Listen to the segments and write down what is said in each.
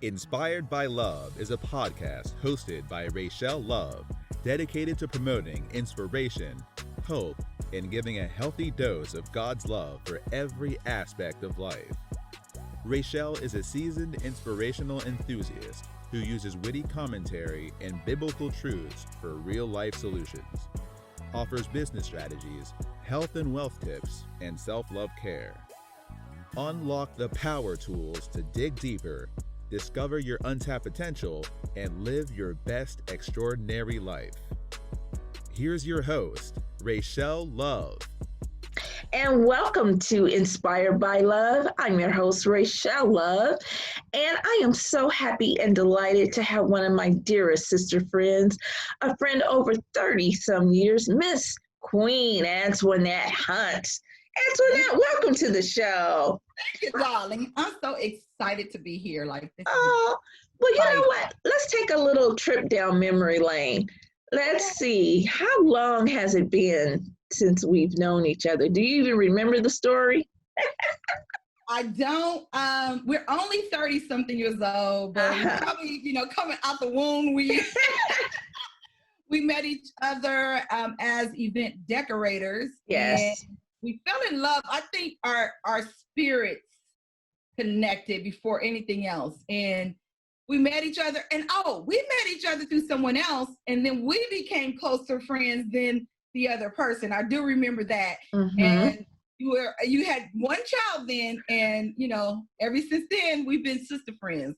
Inspired by Love is a podcast hosted by Rachel Love, dedicated to promoting inspiration, hope, and giving a healthy dose of God's love for every aspect of life. Rachel is a seasoned inspirational enthusiast who uses witty commentary and biblical truths for real-life solutions, offers business strategies, health and wealth tips, and self-love care. Unlock the power tools to dig deeper, discover your untapped potential, and live your best extraordinary life. Here's your host, Rachel Love. And welcome to Inspired by Love. I'm your host, Rachel Love, and I am so happy and delighted to have one of my dearest sister friends, a friend over 30-some years, Miss Queen Antoinette Hunt. Antoinette, welcome to the show. Thank you, darling. I'm so excited to be here. Like this. Oh, well, you know what? Let's take a little trip down memory lane. Let's see. How long has it been since we've known each other? Do you even remember the story? I don't. We're only 30-something years old, but we're probably, coming out the womb, we met each other as event decorators. Yes. And we fell in love. I think our spirits connected before anything else. And we met each other, and we met each other through someone else, and then we became closer friends than the other person. I do remember that. Mm-hmm. And you had one child then, and ever since then we've been sister friends.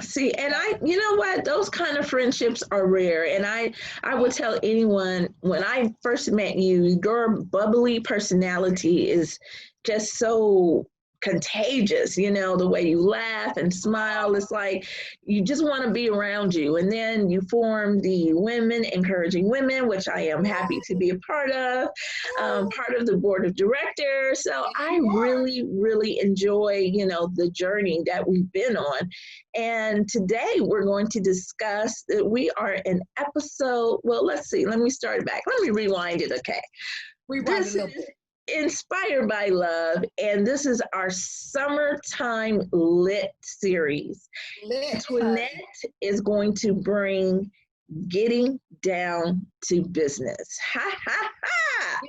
See, and you know what? Those kind of friendships are rare. And I would tell anyone, when I first met you, your bubbly personality is just so contagious, the way you laugh and smile. It's like you just want to be around you. And then you form the Women Encouraging Women, which I am happy to be a part of the board of directors. So I really, really enjoy, the journey that we've been on. And today we're going to discuss that we are in episode, well, let's see, let me start back. Let me rewind it, okay? Rewind it a little bit. Inspired by Love, and this is our summertime lit series. Antoinette is going to bring getting down to business. Ha ha ha!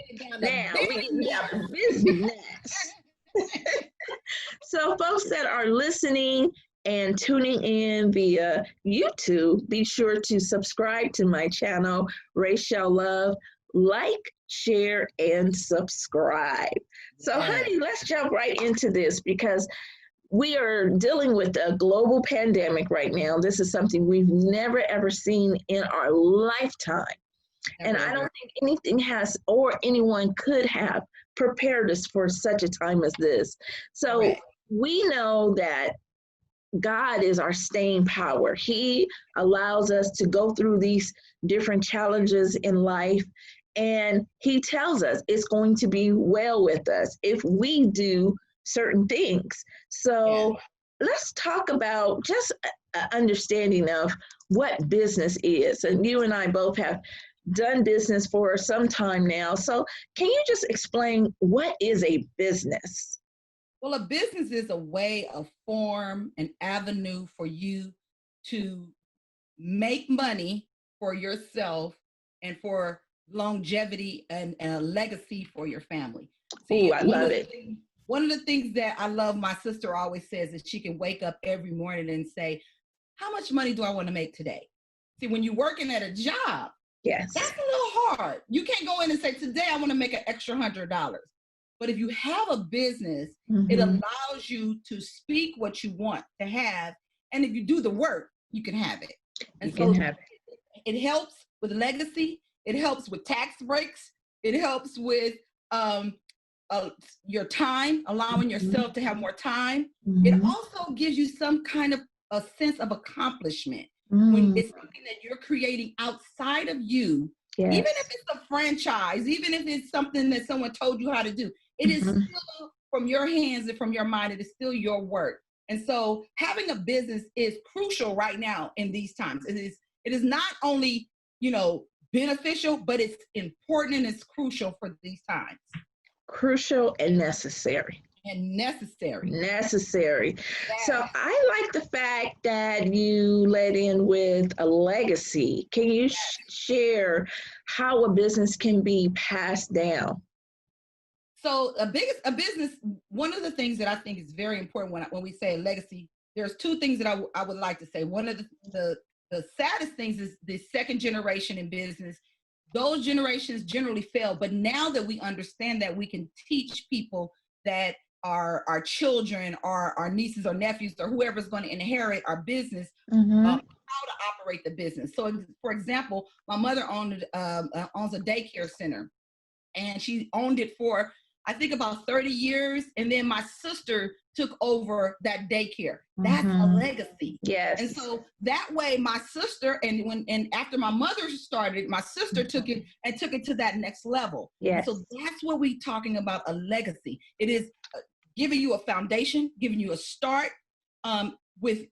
Now we got business. So folks that are listening and tuning in via YouTube, be sure to subscribe to my channel, Rachel Love. Like, share, and subscribe. So, honey, let's jump right into this, because we are dealing with a global pandemic right now. This is something we've never, ever seen in our lifetime. And I don't think anything has, or anyone could have, prepared us for such a time as this. So we know that God is our staying power. He allows us to go through these different challenges in life. And he tells us it's going to be well with us if we do certain things. So let's talk about just understanding of what business is. And you and I both have done business for some time now. So can you just explain, what is a business? Well, a business is a way, a form, an avenue for you to make money for yourself and for longevity and a legacy for your family. See, I love it. One of the things that I love, my sister always says, is she can wake up every morning and say, how much money do I want to make today? See, when you're working at a job, that's a little hard. You can't go in and say, today I want to make an extra $100. But if you have a business, it allows you to speak what you want to have. And if you do the work, you can have it. And it helps with legacy. It helps with tax breaks. It helps with your time, allowing yourself to have more time. It also gives you some kind of a sense of accomplishment when it's something that you're creating outside of you. Even if it's a franchise, even if it's something that someone told you how to do, it is still from your hands and from your mind. It is still your work. And so having a business is crucial right now in these times. It is not only, beneficial, but it's important and it's crucial for these times. Crucial and necessary. And necessary. Necessary. Yes. So I like the fact that you led in with a legacy. Can you share how a business can be passed down? So a business, one of the things that I think is very important when we say legacy, there's two things that I would like to say. One of the saddest things is the second generation in business. Those generations generally fail, but now that we understand that, we can teach people that our children or our nieces or nephews or whoever's going to inherit our business, how to operate the business. So for example, my mother owns a daycare center, and she owned it for, I think, about 30 years. And then my sister took over that daycare. That's a legacy. Yes. And so that way my sister, and after my mother started, my sister took it to that next level. Yes. And so that's what we're talking about, a legacy. It is giving you a foundation, giving you a start with,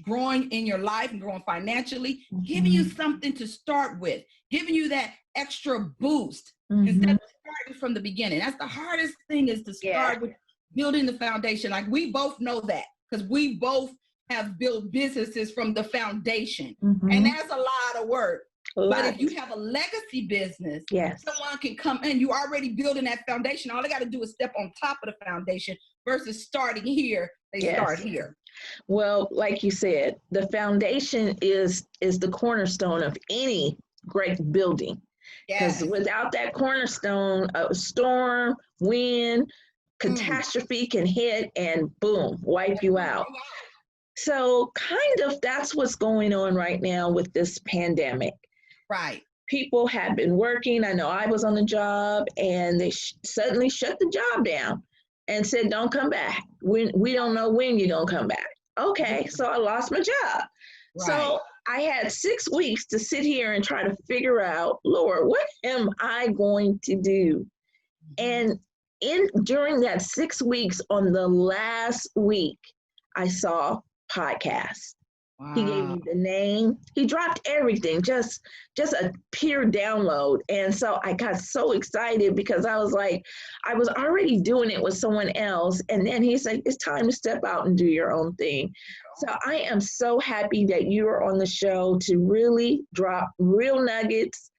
growing in your life and growing financially, giving you something to start with, giving you that extra boost instead of starting from the beginning. That's the hardest thing, is to start with building the foundation. Like, we both know that, because we both have built businesses from the foundation. And that's a lot of work. But if you have a legacy business, someone can come in, you already building that foundation. All they got to do is step on top of the foundation, versus starting here. They start here. Well, like you said, the foundation is the cornerstone of any great building. Because without that cornerstone, a storm, wind, catastrophe can hit and boom, wipe you out. So kind of that's what's going on right now with this pandemic. Right. People have been working. I know I was on the job, and they suddenly shut the job down and said, don't come back. We don't know when you're going to come back. Okay, so I lost my job. Right. So I had 6 weeks to sit here and try to figure out, Lord, what am I going to do? And during that 6 weeks, on the last week, I saw podcasts. Wow. He gave me the name. He dropped everything, just a pure download. And so I got so excited, because I was like, I was already doing it with someone else. And then he said, it's time to step out and do your own thing. So I am so happy that you are on the show to really drop real nuggets,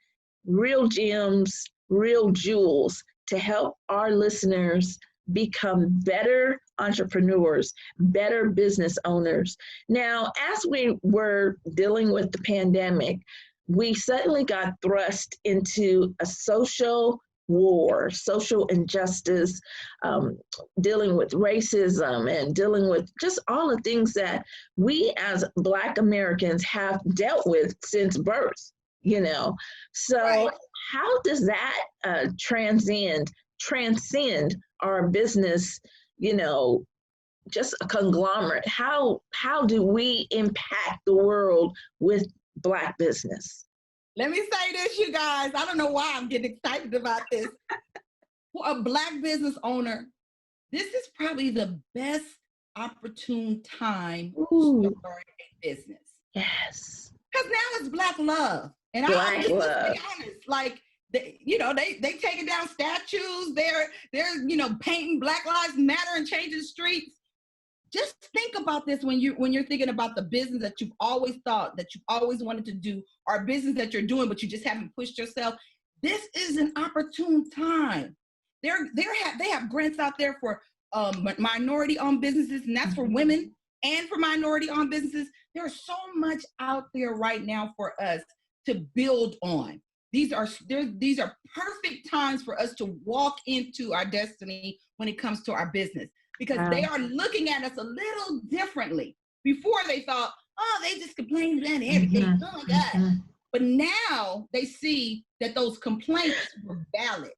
real gems, real jewels to help our listeners become better entrepreneurs, better business owners. Now, as we were dealing with the pandemic, we suddenly got thrust into a social war, social injustice, dealing with racism, and dealing with just all the things that we as Black Americans have dealt with since birth, So how does that transcend our business, just a conglomerate? How do we impact the world with Black business? Let me say this, you guys. I don't know why I'm getting excited about this. For a Black business owner, this is probably the best opportune time to start a business. Yes. Because now it's Black love. And let's be honest, like, they taking down statues. They're painting Black Lives Matter and changing streets. Just think about this when you're thinking about the business that you've always thought that you've always wanted to do, or business that you're doing but you just haven't pushed yourself. This is an opportune time. They have grants out there for minority-owned businesses, and that's for women and for minority-owned businesses. There's so much out there right now for us to build on. These are perfect times for us to walk into our destiny when it comes to our business, because they are looking at us a little differently. Before, they thought, oh, they just complain about everything. Oh my God. But now they see that those complaints were valid.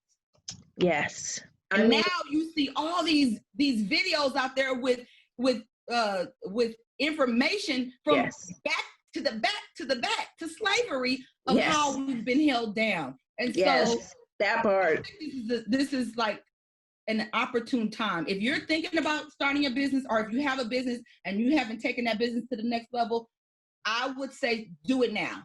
Yes. And now you see all these videos out there with information from back to slavery of how we've been held down. And so that part. This is like an opportune time. If you're thinking about starting a business, or if you have a business and you haven't taken that business to the next level, I would say do it now.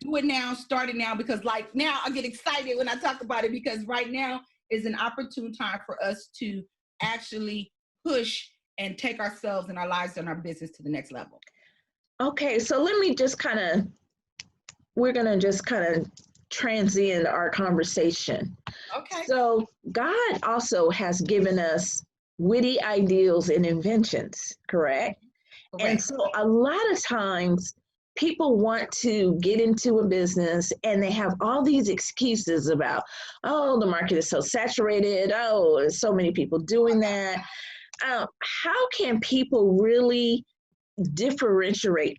Do it now, start it now, because like now I get excited when I talk about it, because right now is an opportune time for us to actually push and take ourselves and our lives and our business to the next level. Okay, so let me just we're going to just transcend our conversation. Okay. So God also has given us witty ideals and inventions, correct? And so a lot of times people want to get into a business and they have all these excuses about, oh, the market is so saturated. Oh, there's so many people doing that. How can people really differentiate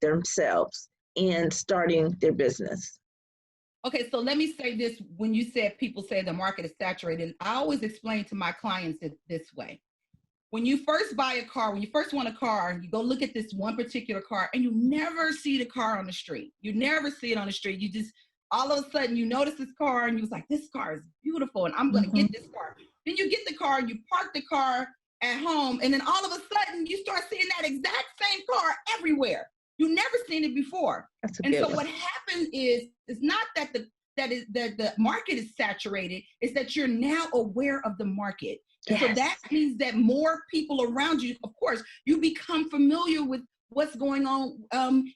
themselves in starting their business? Okay, so let me say this. When you said people say the market is saturated, I always explain to my clients this way. When you first buy a car, when you first want a car, you go look at this one particular car and you never see the car on the street. You never see it on the street. You just, all of a sudden you notice this car and you was like, this car is beautiful and I'm going to get this car. Then you get the car and you park the car at home. And then all of a sudden you start seeing that exact same car everywhere. You never seen it before. And so what happens is, it's not that the market is saturated, it's that you're now aware of the market. Yes. So that means that more people around you, of course, you become familiar with what's going on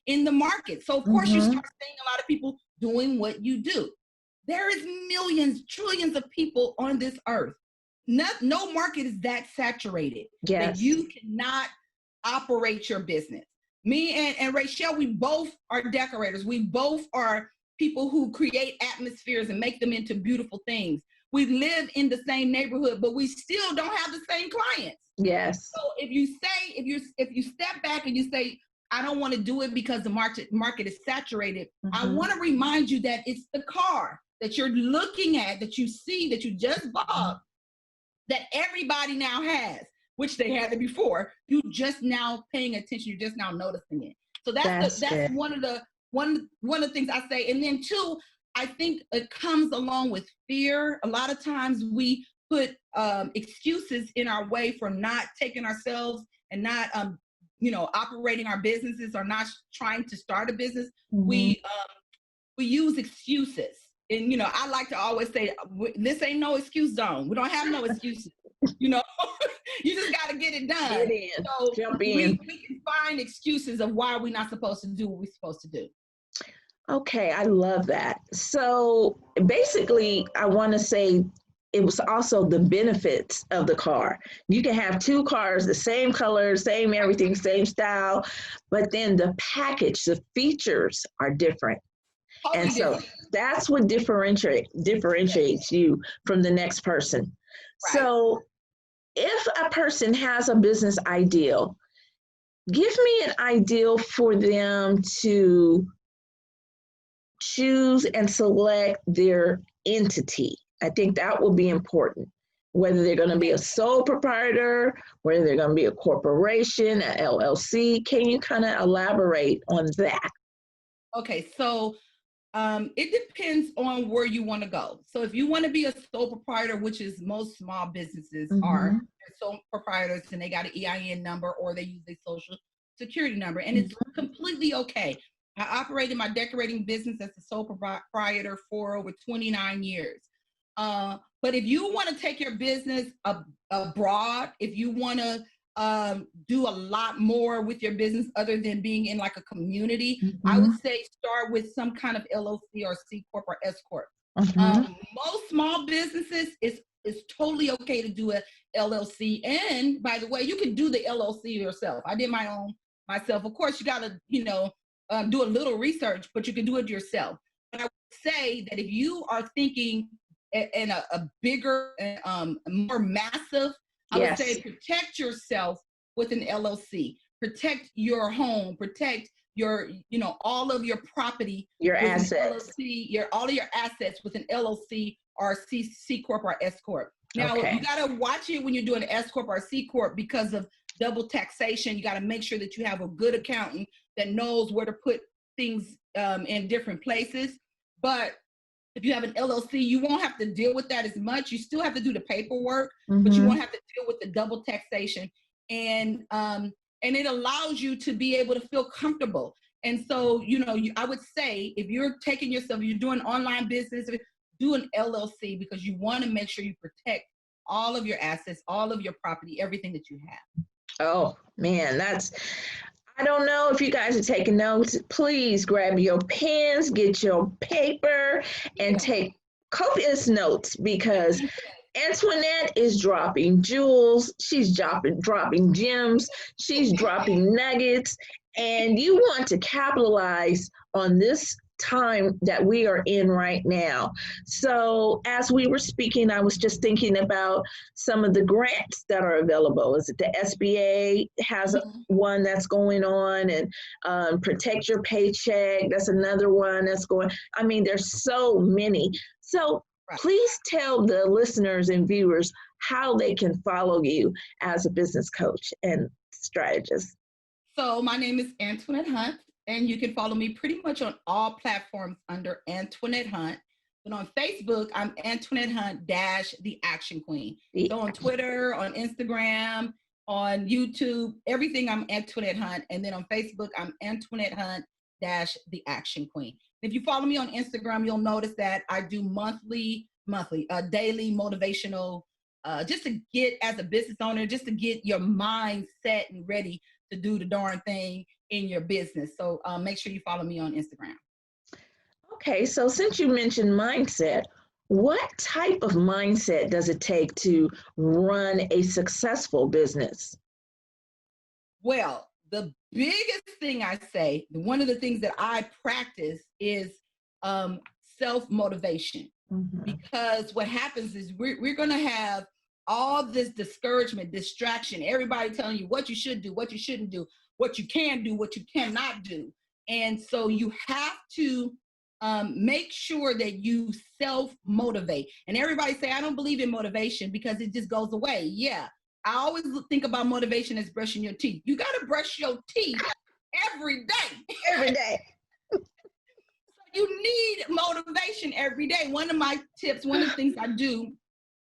in the market. So of course you start seeing a lot of people doing what you do. There is millions, trillions of people on this earth. No market is that saturated that you cannot operate your business. Me and Rachel, we both are decorators. We both are people who create atmospheres and make them into beautiful things. We live in the same neighborhood, but we still don't have the same clients. Yes. So if you step back and you say, I don't want to do it because the market is saturated, I want to remind you that it's the car that you're looking at, that you see, that you just bought, that everybody now has, which they had it before. You just now paying attention. You're just now noticing it. So that's one of the things I say. And then two, I think it comes along with fear. A lot of times we put excuses in our way for not taking ourselves and not, operating our businesses or not trying to start a business. We use excuses. And, I like to always say, this ain't no excuse zone. We don't have no excuses. You just got to get it done. Get in. So Jump in. We can find excuses of why we're not supposed to do what we're supposed to do. Okay, I love that. So basically, I want to say it was also the benefits of the car. You can have two cars, the same color, same everything, same style, but then the package, the features are different. And so that's what differentiates you from the next person. Right. So if a person has a business ideal, give me an ideal for them to choose and select their entity. I think that will be important. Whether they're going to be a sole proprietor, whether they're going to be a corporation, an LLC. Can you kind of elaborate on that? Okay, so it depends on where you want to go. So if you want to be a sole proprietor, which is most small businesses are sole proprietors, and they got an EIN number or they use a social security number, and it's completely okay. I operated my decorating business as a sole proprietor for over 29 years. But if you want to take your business abroad, if you want to do a lot more with your business other than being in like a community, I would say start with some kind of LLC or SCorp or SCorp. Most small businesses, it's totally okay to do a LLC. And by the way, you can do the LLC yourself. I did my own myself. Of course, you got to, do a little research, but you can do it yourself. But I would say that if you are thinking in a bigger, more massive, I would say protect yourself with an LLC. Protect your home. Protect your, all of your property. Your assets. LLC, all of your assets with an LLC or SCorp or SCorp. Now, you got to watch it when you're doing an SCorp or SCorp because of double taxation. You got to make sure that you have a good accountant that knows where to put things in different places. But if you have an LLC, you won't have to deal with that as much. You still have to do the paperwork, but you won't have to deal with the double taxation. And it allows you to be able to feel comfortable. And so, I would say if you're taking yourself, you're doing online business, do an LLC because you want to make sure you protect all of your assets, all of your property, everything that you have. Oh, man, I don't know if you guys are taking notes. Please grab your pens, get your paper, and take copious notes, because Antoinette is dropping jewels. She's dropping gems. She's dropping nuggets. And you want to capitalize on this time that we are in right now. So as we were speaking, I was just thinking about some of the grants that are available. Is it the SBA has one that's going on, and Protect Your Paycheck, that's another one that's going. I mean, there's so many. So please tell the listeners and viewers how they can follow you as a business coach and strategist. So my name is Antoinette Hunt, and you can follow me pretty much on all platforms under Antoinette Hunt. But on Facebook, I'm Antoinette Hunt - the Action Queen. So on Twitter, on Instagram, on YouTube, everything I'm Antoinette Hunt. And then on Facebook, I'm Antoinette Hunt - the Action Queen. If you follow me on Instagram, you'll notice that I do daily motivational, just to get, as a business owner, just to get your mind set and ready to do the darn thing in your business. So make sure you follow me on Instagram. Okay, so since you mentioned mindset, what type of mindset does it take to run a successful business? Well, the biggest thing I say, one of the things that I practice is self-motivation. Because what happens is we're going to have all this discouragement, distraction, everybody telling you what you should do, what you shouldn't do, what you can do, what you cannot do. And so you have to make sure that you self-motivate. And everybody say, I don't believe in motivation because it just goes away. Yeah, I always think about motivation as brushing your teeth. You got to brush your teeth every day. Every day. You need motivation every day. One of my tips, one of the things I do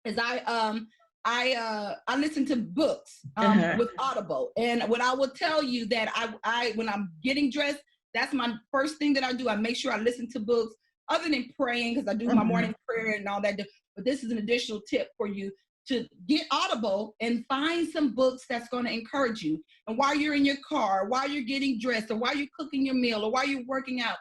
is I listen to books with Audible. And what I will tell you that I when I'm getting dressed, that's my first thing that I do. I make sure I listen to books other than praying, because I do my morning prayer and all that. But this is an additional tip for you to get Audible and find some books that's going to encourage you. And while you're in your car, while you're getting dressed, or while you're cooking your meal, or while you're working out,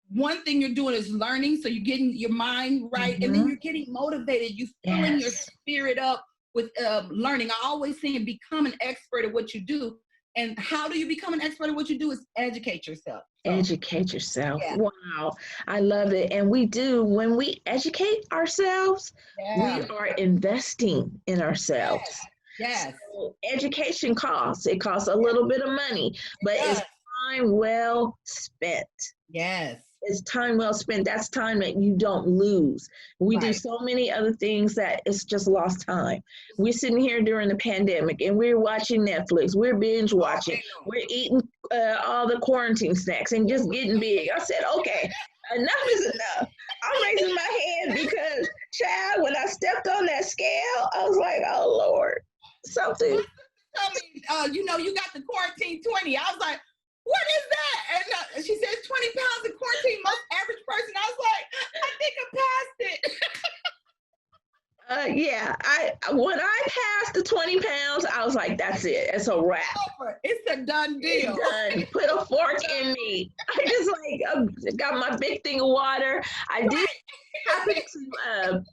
one thing you're doing is learning. So you're getting your mind right, and then you're getting motivated. You're filling your spirit up with learning. I always say, become an expert at what you do. And how do you become an expert at what you do? Is educate yourself. So, educate yourself. Yeah. Wow. I love it. And we do, when we educate ourselves, we are investing in ourselves. Yes. So education costs. It costs a little bit of money, but it's time well spent. Yes. It's time well spent. That's time that you don't lose. We do so many other things that it's just lost time. We're sitting here during the pandemic and we're watching Netflix. We're binge watching. We're eating all the quarantine snacks and just getting big. I said, okay, enough is enough. I'm raising my hand because, child, when I stepped on that scale, I was like, oh, Lord, something. Tell me, you got the quarantine 20. I was like, what is that? And she says 20 pounds in quarantine, most average person. I was like, I think I passed it. When I passed the 20 pounds, I was like, that's it. It's a wrap. It's a done deal. It's done. Put a fork in me. I just got my big thing of water. I did happen to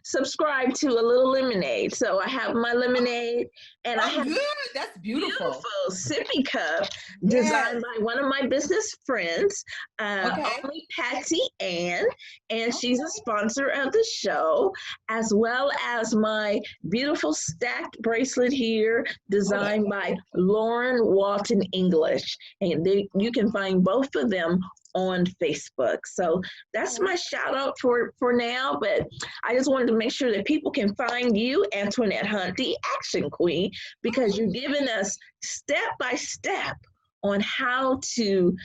subscribe to a little lemonade. So I have my lemonade, and I have that's beautiful sippy cup designed by one of my business friends, only Patsy Ann, and she's a sponsor of the show, as well as my beautiful stacked bracelet here designed by Lauren Walton English. And you can find both of them on Facebook. So that's my shout out for now, but I just wanted to make sure that people can find you, Antoinette Hunt, the Action Queen, because you're giving us step by step on how to,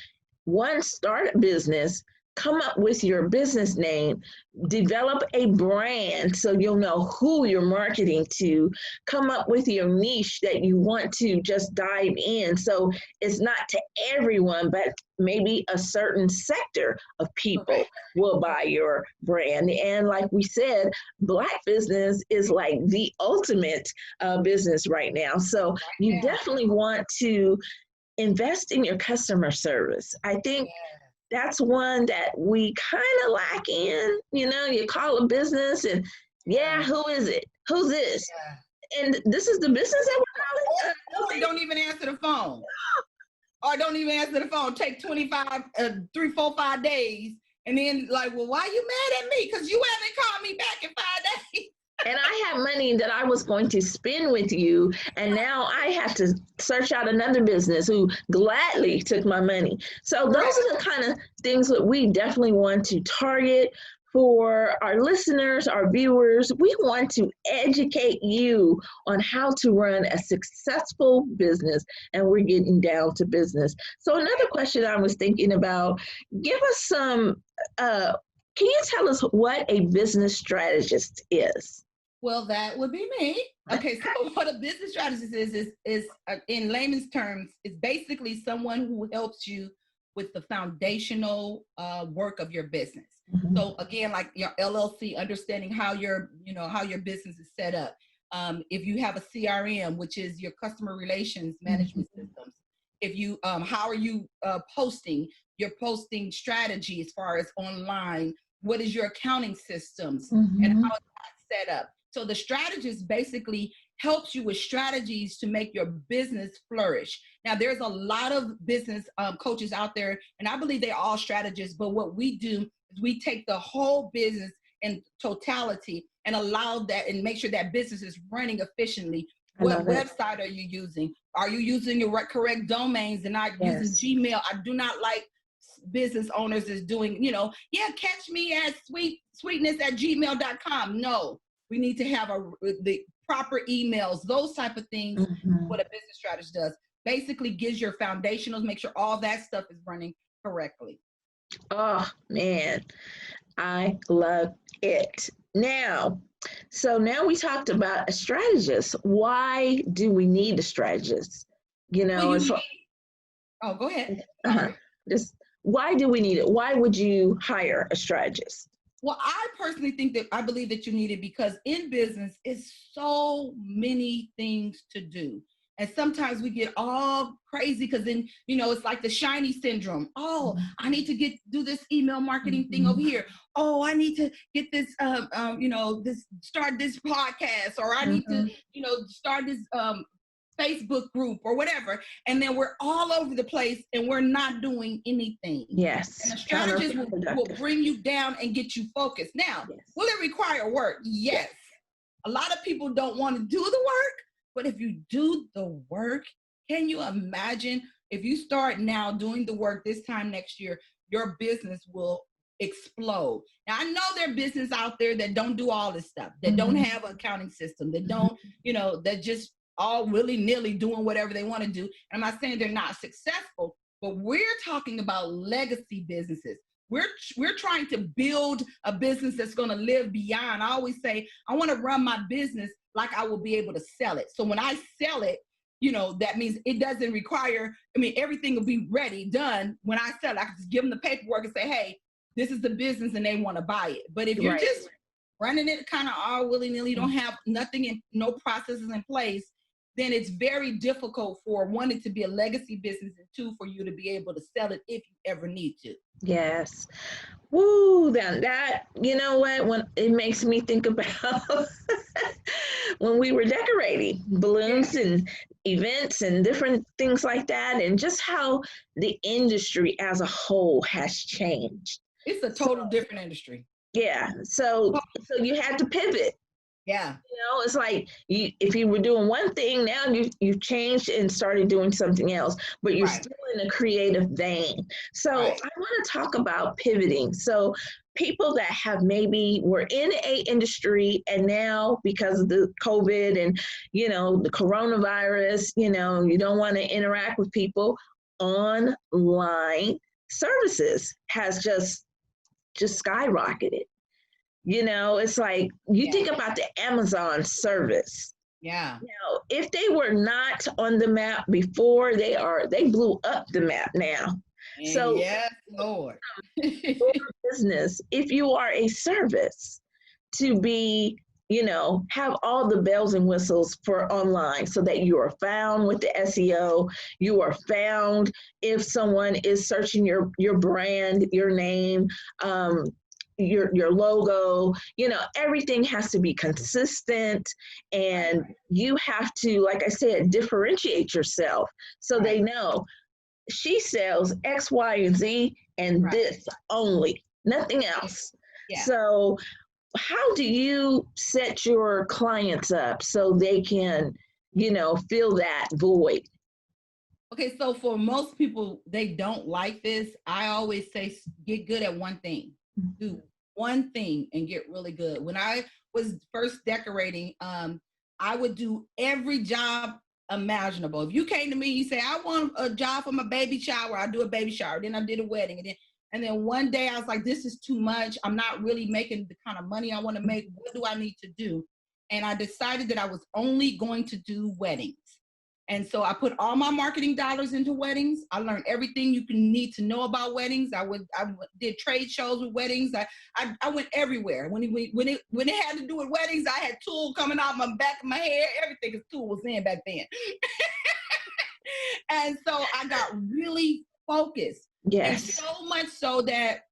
one, start a business, come up with your business name, develop a brand so you'll know who you're marketing to, come up with your niche that you want to just dive in. So it's not to everyone, but maybe a certain sector of people will buy your brand. And like we said, Black business is like the ultimate business right now. So you definitely want to invest in your customer service. I think that's one that we kind of lack in. You know, you call a business and who is it? Who's this? And this is the business that we're calling. Or don't even answer the phone. Or don't even answer the phone. Take 3, 4, 5 days. And then like, well, why are you mad at me? Because you haven't called me back in 5 days. And I had money that I was going to spend with you, and now I have to search out another business who gladly took my money. So those are the kind of things that we definitely want to target for our listeners, our viewers. We want to educate you on how to run a successful business, and we're getting down to business. So another question I was thinking about, give us some, can you tell us what a business strategist is? Well, that would be me. Okay, so what a business strategist is in layman's terms, is basically someone who helps you with the foundational work of your business. Mm-hmm. So again, like your LLC, understanding how your business is set up. If you have a CRM, which is your customer relations management systems. If you, how are you posting? Your posting strategy as far as online. What is your accounting systems and how is that set up? So the strategist basically helps you with strategies to make your business flourish. Now, there's a lot of business coaches out there, and I believe they're all strategists, but what we do is we take the whole business in totality and allow that and make sure that business is running efficiently. What website are you using? Are you using your correct domains and not using Gmail? I do not like business owners is doing, catch me at sweetness@gmail.com. No. We need to have the proper emails, those type of things. What a business strategist does basically gives your foundationals, make sure all that stuff is running correctly. Oh man, I love it. Now we talked about a strategist. Why do we need a strategist? Go ahead. Why do we need it? Why would you hire a strategist? Well, I believe that you need it because in business, it's so many things to do. And sometimes we get all crazy because then, it's like the shiny syndrome. Oh, I need to do this email marketing thing over here. Oh, I need to get this, start this podcast, or I need to, start this Facebook group or whatever. And then we're all over the place and we're not doing anything. Yes. And a strategist will bring you down and get you focused. Now, will it require work? Yes. A lot of people don't want to do the work, but if you do the work, can you imagine if you start now doing the work this time next year, your business will explode. Now, I know there are businesses out there that don't do all this stuff, that don't have an accounting system, that don't, that just all willy-nilly doing whatever they want to do. And I'm not saying they're not successful, but we're talking about legacy businesses. We're trying to build a business that's going to live beyond. I always say, I want to run my business like I will be able to sell it. So when I sell it, that means it doesn't require, everything will be ready, done. When I sell it, I can just give them the paperwork and say, hey, this is the business and they want to buy it. But if you're just running it kind of all willy-nilly, you don't have nothing, no processes in place, then it's very difficult for one, it to be a legacy business, and two, for you to be able to sell it if you ever need to. Yes. Woo, that, when it makes me think about when we were decorating balloons and events and different things like that, and just how the industry as a whole has changed. It's a total different industry. Yeah. So you had to pivot. Yeah. It's like if you were doing one thing, now you've changed and started doing something else, but you're still in a creative vein. So I want to talk about pivoting. So people that have maybe were in a industry and now because of the COVID and, the coronavirus, you don't want to interact with people, online services has just just skyrocketed. You know, it's like you think about the Amazon service. Yeah. Now, if they were not on the map before, they blew up the map now. And so yes, Lord. Your business, if you are a service, to be, you know, have all the bells and whistles for online so that you are found with the SEO, you are found if someone is searching your brand, your name, your logo, you know, everything has to be consistent, and you have to, like I said, differentiate yourself so they know she sells X, Y, and Z and this only, nothing else. Yeah. So how do you set your clients up so they can, you know, fill that void? Okay, so for most people, they don't like this. I always say, get good at one thing. Do one thing and get really good. When I was first decorating, I would do every job imaginable. If you came to me, you say, I want a job for my baby shower, I'll do a baby shower. Then I did a wedding. And then one day I was like, this is too much. I'm not really making the kind of money I want to make. What do I need to do? And I decided that I was only going to do weddings. And so I put all my marketing dollars into weddings. I learned everything you can need to know about weddings. I did trade shows with weddings. I went everywhere. When it had to do with weddings, I had tulle coming out my back of my hair. Everything is tulle was in back then. And so I got really focused. Yes. And so much so that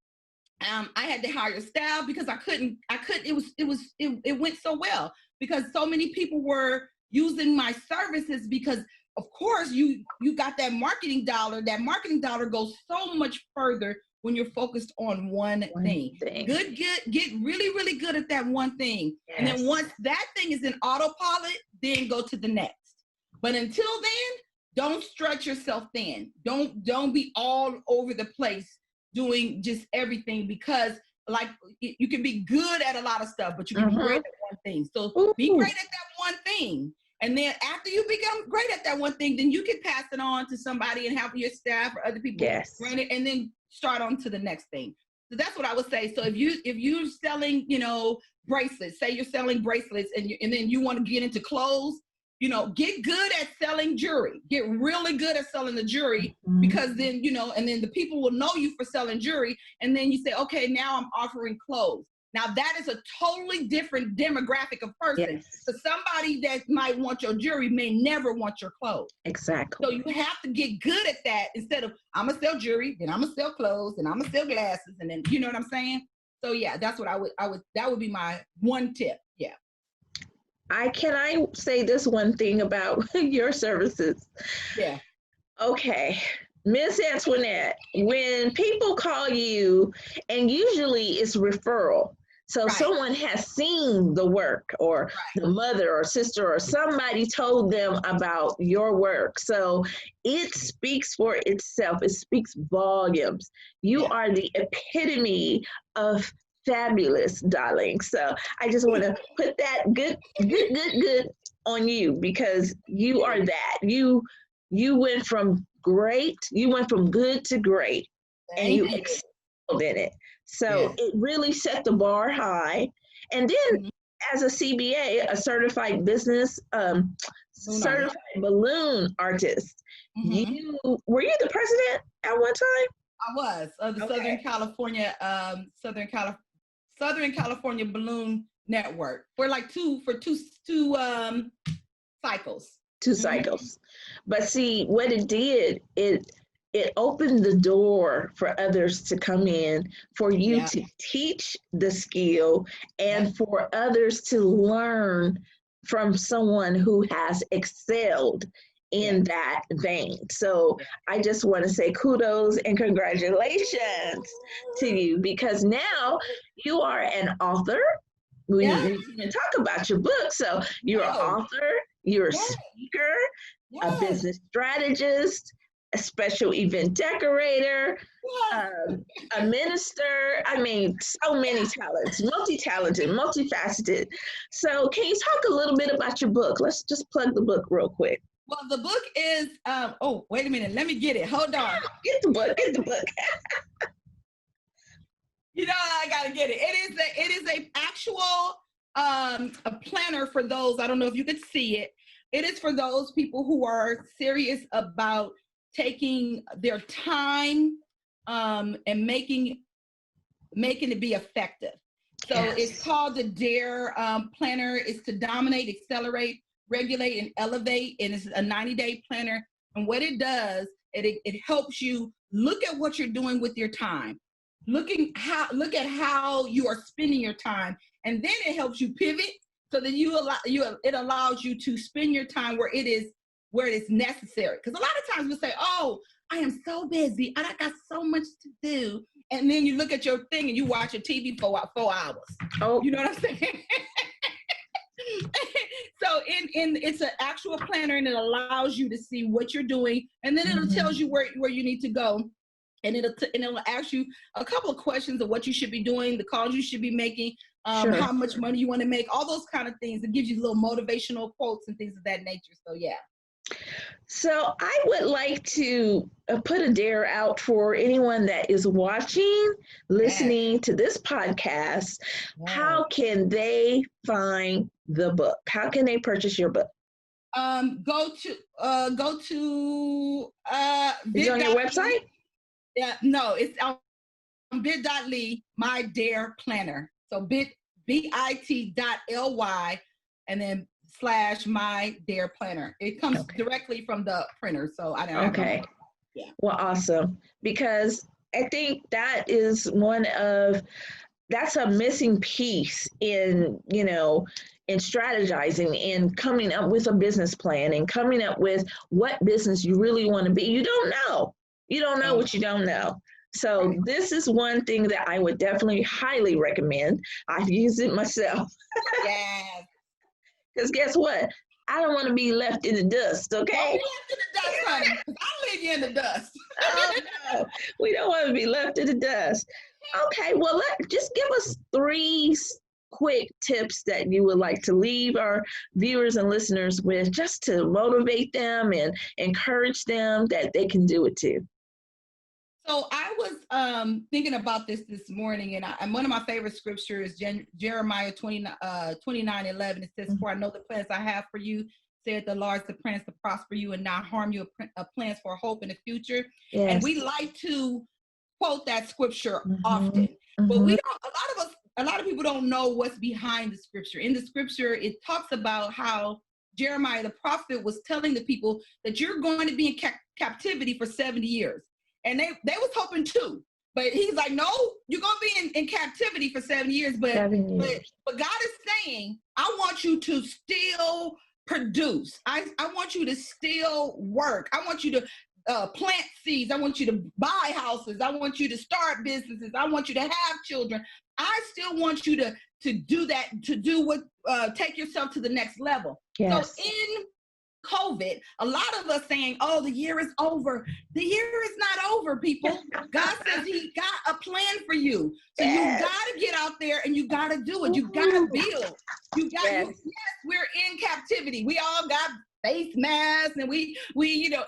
I had to hire staff because I couldn't, it went so well because so many people were using my services because of course you got that marketing dollar. That marketing dollar goes so much further when you're focused on one thing. Get really, really good at that one thing. Yes. And then once that thing is in autopilot, then go to the next. But until then, don't stretch yourself thin. Don't be all over the place doing just everything because like you can be good at a lot of stuff, but you can be great at one thing. So be great at that one thing. And then after you become great at that one thing, then you can pass it on to somebody and have your staff or other people run it and then start on to the next thing. So that's what I would say. So if you're selling, you know, bracelets, say you're selling bracelets and then you want to get into clothes, you know, get good at selling jewelry. Get really good at selling the jewelry because then, you know, and then the people will know you for selling jewelry. And then you say, okay, now I'm offering clothes. Now that is a totally different demographic of person. Yes. So somebody that might want your jewelry may never want your clothes. Exactly. So you have to get good at that instead of I'm gonna sell jewelry, then I'm gonna sell clothes, and I'm gonna sell glasses, and then you know what I'm saying? So yeah, that's what I would that would be my one tip. Yeah. Can I say this one thing about your services? Yeah. Okay. Miss Antoinette, when people call you, and usually it's referral. So someone has seen the work or the mother or sister or somebody told them about your work. So it speaks for itself. It speaks volumes. You are the epitome of fabulous, darling. So I just want to put that good on you because you are that. You went from good to great. And you excelled in it. So it really set the bar high. And then as a CBA, a certified business, certified balloon artist, were you the president at one time? I was of the Southern California Balloon Network for two cycles. Two cycles. But see, what it did, it opened the door for others to come in, for you to teach the skill, and for others to learn from someone who has excelled in that vein. So I just want to say kudos and congratulations to you, because now you are an author. We can talk about your book. So you're an author, you're a speaker, a business strategist, a special event decorator, a minister. I mean, so many talents, multi-talented, multifaceted. So can you talk a little bit about your book? Let's just plug the book real quick. Well, the book is, oh, wait a minute. Let me get it. Hold on. Get the book. You know, I gotta get it. It is a actual a planner for those. I don't know if you could see it. It is for those people who are serious about taking their time and making it be effective. So it's called the DARE planner. It's to dominate, accelerate, regulate, and elevate. And it's a 90-day planner. And what it does, it helps you look at what you're doing with your time. Look at how you are spending your time, and then it helps you pivot so that it allows you to spend your time where it is necessary. Because a lot of times we say, "Oh, I am so busy, and I got so much to do," and then you look at your thing and you watch your TV for 4 hours. Oh, you know what I'm saying? So it's an actual planner, and it allows you to see what you're doing, and then it'll tells you where you need to go. And it'll ask you a couple of questions of what you should be doing, the calls you should be making, how much money you want to make, all those kind of things. It gives you little motivational quotes and things of that nature. So, yeah. So I would like to put a dare out for anyone that is watching, listening to this podcast. How can they find the book? How can they purchase your book? Go to Is it on your website? Yeah, no, it's on bit.ly, my DARE planner. So bit.ly and then / my DARE planner. It comes directly from the printer. So I don't know. Yeah. Well, awesome. Because I think that is that's a missing piece in strategizing and coming up with a business plan and coming up with what business you really want to be. You don't know. You don't know what you don't know. So this is one thing that I would definitely highly recommend. I've used it myself. Yes. Because guess what? I don't want to be left in the dust, okay? Don't be left in the dust, honey. I'll leave you in the dust. Oh, no. We don't want to be left in the dust. Okay, well, just give us 3 quick tips that you would like to leave our viewers and listeners with, just to motivate them and encourage them that they can do it too. So I was thinking about this morning, and one of my favorite scriptures is Jeremiah 29:11. It says, "For I know the plans I have for you, said the Lord, the plans to prosper you and not harm you, plans for hope in the future." Yes. And we like to quote that scripture often, but we don't. A lot of people don't know what's behind the scripture. In the scripture, it talks about how Jeremiah the prophet was telling the people that you're going to be in captivity for 70 years. And they was hoping too, but he's like, no, you're gonna be in captivity for 7 years. But God is saying, I want you to still produce. I want you to still work. I want you to plant seeds. I want you to buy houses. I want you to start businesses. I want you to have children. I still want you to do that, to do what take yourself to the next level. Yes. So in COVID, a lot of us saying, oh, the year is over. The year is not over, people. God says he got a plan for you. So you got to get out there and you got to do it. You got to build. Yes, we're in captivity. We all got face masks and we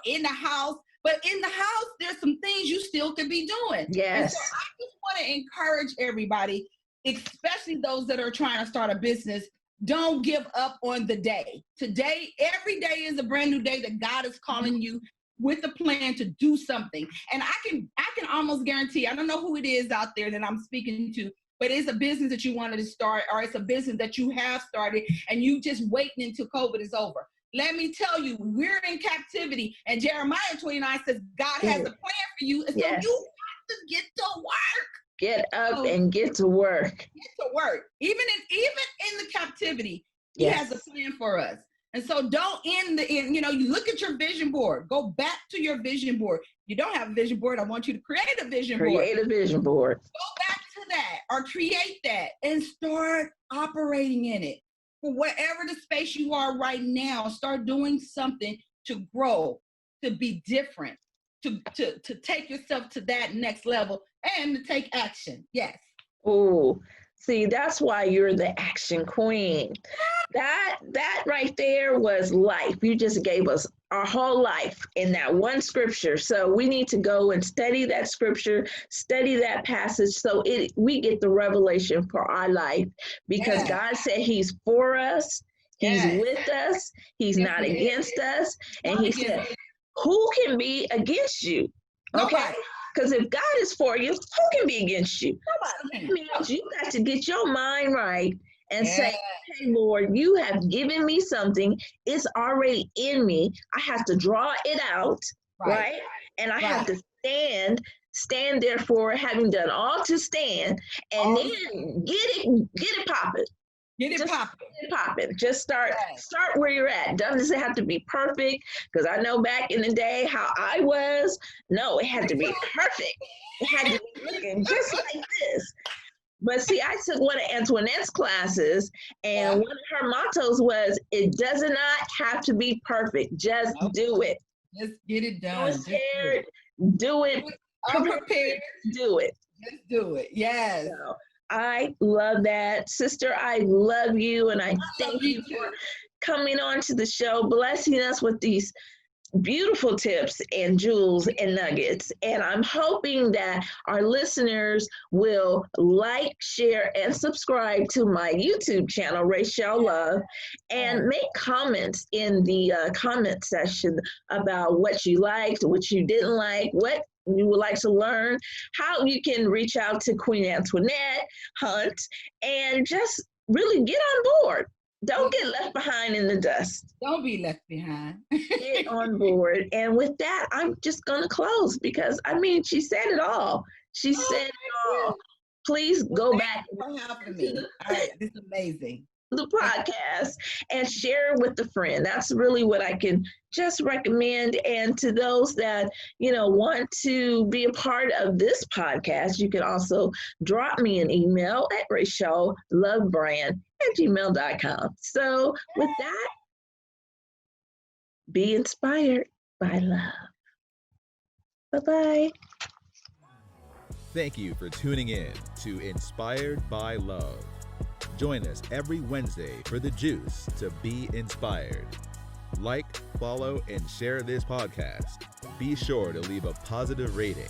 in the house. But in the house, there's some things you still could be doing. Yes. And so I just want to encourage everybody, especially those that are trying to start a business. Don't give up on the day. Today, every day is a brand new day that God is calling you with a plan to do something. And I can almost guarantee, I don't know who it is out there that I'm speaking to, but it's a business that you wanted to start, or it's a business that you have started and you just waiting until COVID is over. Let me tell you, we're in captivity, and Jeremiah 29 says God has a plan for you, and so you have to get to work. Get up and get to work. Get to work. Even in the captivity, he has a plan for us. And so don't you look at your vision board. Go back to your vision board. You don't have a vision board, I want you to create a vision board. Create a vision board. Go back to that or create that and start operating in it. For wherever the space you are right now, start doing something to grow, to be different, to take yourself to that next level and to take action. Yes. Oh, See, that's why you're the action queen. That right there was life. You just gave us our whole life in that one scripture. So we need to go and study that scripture, study that passage, so we get the revelation for our life, because God said he's for us, he's with us, he's not against us. And he said, who can be against you? Okay. Because if God is for you, who can be against you? Nobody. That means you got to get your mind right and say, hey, Lord, you have given me something. It's already in me. I have to draw it out, right? And I have to stand therefore, having done all to stand, and then get it popping. Get it popping. Just start where you're at. Doesn't have to be perfect, because I know back in the day how I was. No, it had to be perfect. It had to be looking just like this. But see, I took one of Antoinette's classes, and one of her mottos was, it does not have to be perfect. Just do it. Just get it done. Don't scared. Do it. Unprepared. Do it. Just do it. Yes. So, I love that. Sister, I love you, and I thank you for coming on to the show, blessing us with these beautiful tips and jewels and nuggets. And I'm hoping that our listeners will like, share, and subscribe to my YouTube channel, Rachel Love, and make comments in the comment section about what you liked, what you didn't like, what you would like to learn, how you can reach out to Queen Antoinette Hunt, and just really get on board. Don't get left behind in the dust. Don't be left behind. Get on board. And with that, I'm just going to close, because, I mean, she said it all. She said it all. Please go back. For helping me. All right, this is amazing. The podcast and share with a friend. That's really what I can just recommend. And to those that, want to be a part of this podcast, you can also drop me an email at RachelLoveBrand@gmail.com. So with that, be inspired by love. Bye-bye. Thank you for tuning in to Inspired by Love. Join us every Wednesday for the juice to be inspired. Like, follow, and share this podcast. Be sure to leave a positive rating.